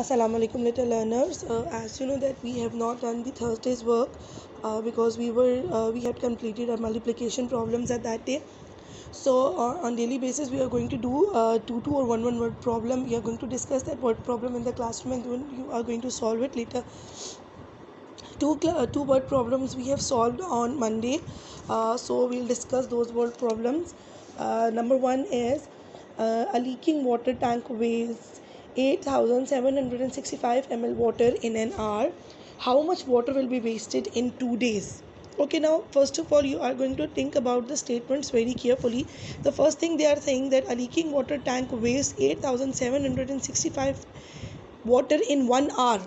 Assalamu alaikum little learners. As you know that we have not done the Thursday's work because we had completed our multiplication problems at that day. So on daily basis we are going to do two or one word problem. We are going to discuss that word problem in the classroom and then you are going to solve it later. Two word problems we have solved on Monday. So we'll discuss those word problems. Number one is a leaking water tank weighs 8,765 ml water in an hour. How much water will be wasted in 2 days? Okay, now first of all you are going to think about the statements very carefully. The first thing they are saying that a leaking water tank weighs 8,765 water in 1 hour.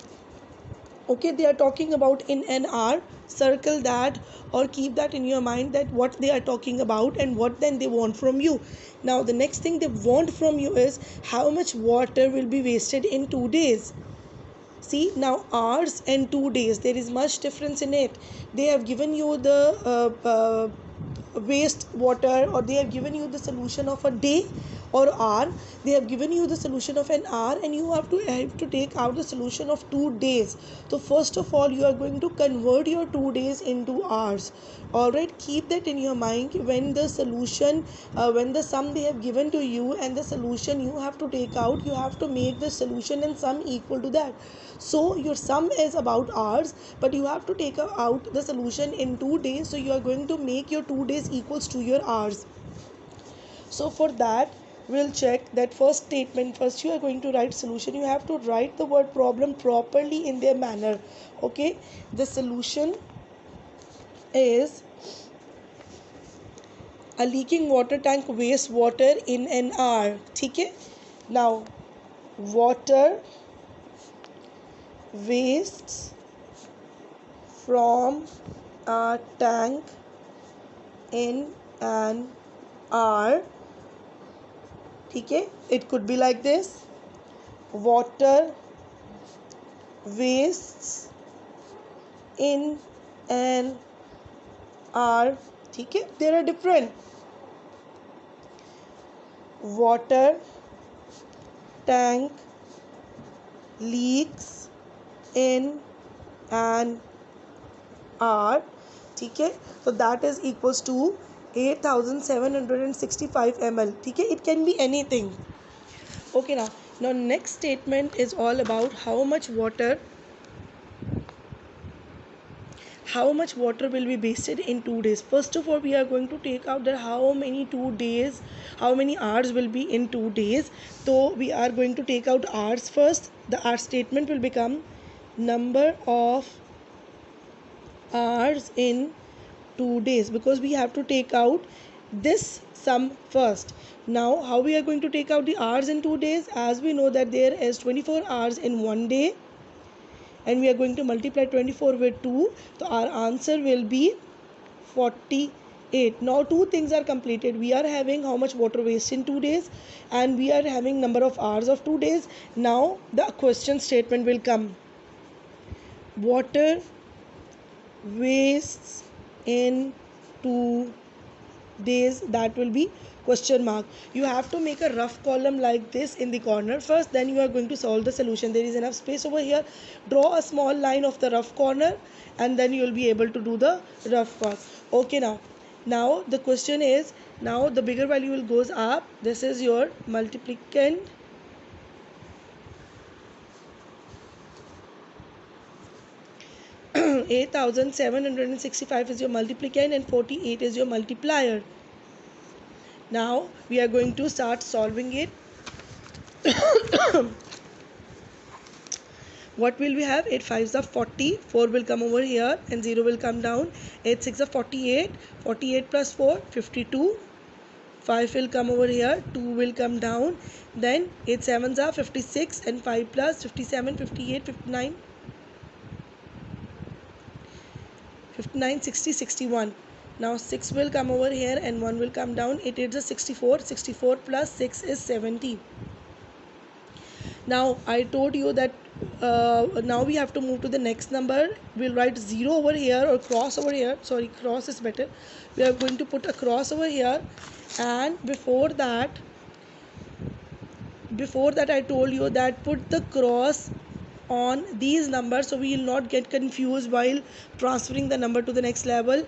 Okay, they are talking about in an hour. Circle that or keep that in your mind that what they are talking about and what then they want from you. Now the next thing they want from you is how much water will be wasted in 2 days. See, now hours and 2 days, there is much difference in it. They have given you the waste water, or they have given you the solution of a day or hour. They have given you the solution of an hour and you have to take out the solution of 2 days. So first of all you are going to convert your 2 days into hours. All right, keep that in your mind. When the solution when the sum they have given to you and the solution you have to take out, you have to make the solution and sum equal to that. So your sum is about hours, but you have to take out the solution in 2 days. So you are going to make your 2 days equals to your hours. So for that we'll check that first statement. First you are going to write solution. You have to write the word problem properly in their manner. Okay, the solution is a leaking water tank wastes water in an hour. Okay, now water wastes from a tank in an hour. Okay, it could be like this: water wastes in an hour. Okay, there are different. Water tank leaks in an hour. Okay, so that is equals to 8,765 ml. Okay, it can be anything. Okay, now next statement is all about how much water will be wasted in 2 days. First of all we are going to take out that how many hours will be in 2 days. So we are going to take out hours first. The hour statement will become number of hours in 2 days, because we have to take out this sum first. Now how we are going to take out the hours in 2 days? As we know that there is 24 hours in one day and we are going to multiply 24 with 2, so our answer will be 48. Now two things are completed. We are having how much water waste in 2 days and we are having number of hours of 2 days. Now the question statement will come: water wastes in 2 days. That will be question mark. You have to make a rough column like this in the corner first, then you are going to solve the solution. There is enough space over here. Draw a small line of the rough corner and then you will be able to do the rough part. Okay, now the question is, now the bigger value will goes up. This is your multiplicand. 8,765 is your multiplicand and 48 is your multiplier. Now we are going to start solving it. What will we have? 8 5s are 40, 4 will come over here and 0 will come down. 8 6 are 48, 48 plus 4 52, 5 will come over here, 2 will come down. Then 8 7s are 56 and 5 plus 57, 58, 59, 59, 60, 61. Now 6 will come over here and 1 will come down. 8 8 is 64, 64 plus 6 is 70. Now I told you that now we have to move to the next number. We'll write 0 over here, or cross over here. Sorry, cross is better. We are going to put a cross over here, and before that before that I told you that put the cross on these numbers so we will not get confused while transferring the number to the next level,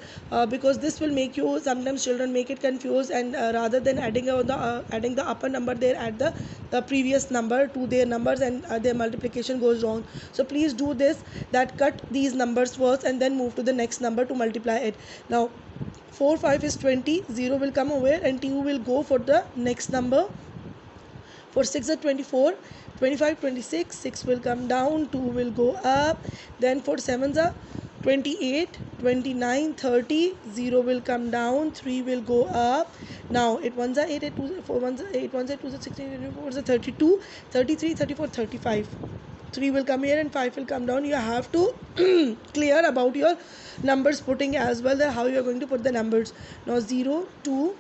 because this will make you, sometimes children make it confused, and rather than adding the upper number, they add the previous number to their numbers, and their multiplication goes wrong. So please do this, that cut these numbers first and then move to the next number to multiply it. Now 4 5 is 20, 0 will come over and 2 will go for the next number. For 6 are 24, 25, 26, 6 will come down, 2 will go up. Then for 7 are 28, 29, 30, 0 will come down, 3 will go up. Now 8 ones are 8, 8 twos are 4 ones are 8 ones are 2 are 16, 24 are 32, 33, 34, 35. 3 will come here and 5 will come down. You have to clear about your numbers putting as well, that how you are going to put the numbers. Now 0, 2,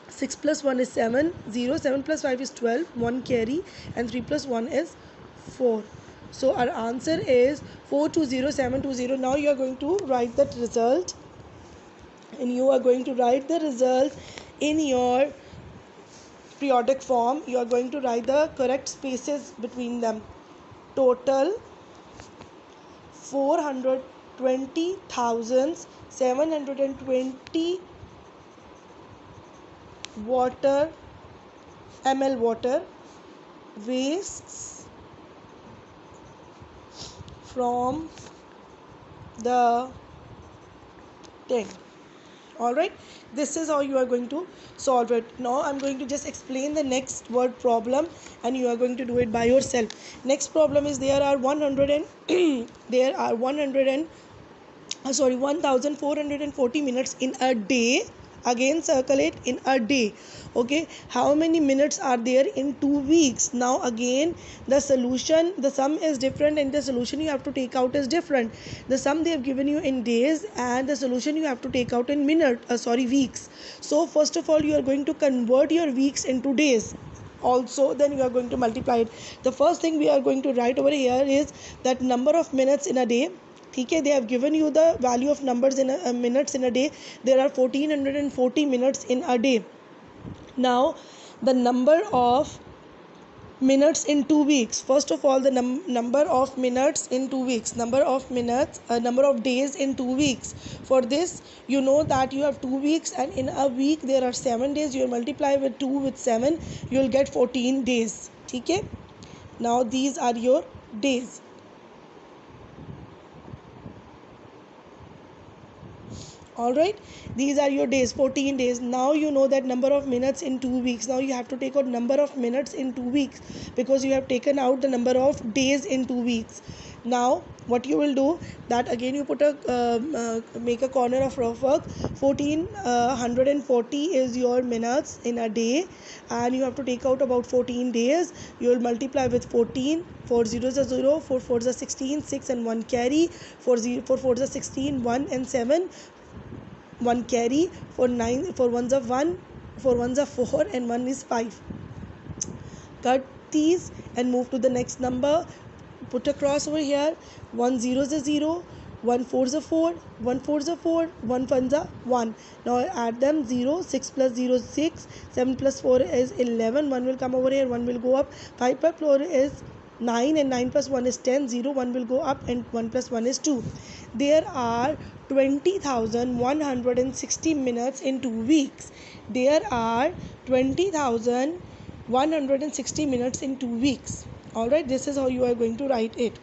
6 plus 1 is 7, 0, 7 plus 5 is 12, 1 carry, and 3 plus 1 is 4. So our answer is 420720. Now you are going to write that result, and you are going to write the result in your periodic form. You are going to write the correct spaces between them. Total 420,720 ml water wastes from the tank. Alright, this is how you are going to solve it. Now I am going to just explain the next word problem, and you are going to do it by yourself. Next problem is there are 1440 minutes in a day. Again circle it, in a day. Okay, how many minutes are there in 2 weeks? Now again the solution, the sum is different, and the solution you have to take out is different. The sum they have given you in days, and the solution you have to take out in weeks. So first of all you are going to convert your weeks into days. Also then you are going to multiply it. The first thing we are going to write over here is that number of minutes in a day. Okay, they have given you the value of numbers in minutes in a day. There are 1440 minutes in a day. Now the number of minutes in 2 weeks. First of all, the number of minutes in 2 weeks, number of days in 2 weeks. For this, you know that you have 2 weeks, and in a week there are 7 days. You will multiply with 2 with 7, you will get 14 days. Okay, now these are your days. Alright, these are your days, 14 days. Now you know that number of minutes in 2 weeks. Now you have to take out number of minutes in 2 weeks, because you have taken out the number of days in 2 weeks. Now what you will do, that again you put make a corner of rough work. 1440 is your minutes in a day, and you have to take out about 14 days. You will multiply with 14. 4 zeros are 0, 4 fours are 16, 6 and 1 carry. 4 fours are 16, 1 and 7, 1 carry. 4 ones are 1, 4 ones are 4, and 1 is 5. Cut these and move to the next number. Put a cross over here. 1 zeros are 0, 1 fours are 4, 1 fours are 4, 1 ones are 1. Now add them. 0, 6 plus 0 is 6, 7 plus 4 is 11, 1 will come over here, 1 will go up. 5 plus 4 is 9, and 9 plus 1 is 10, 0, 1 will go up, and 1 plus 1 is 2. There are 20,160 minutes in 2 weeks. There are 20,160 minutes in 2 weeks. Alright, this is how you are going to write it.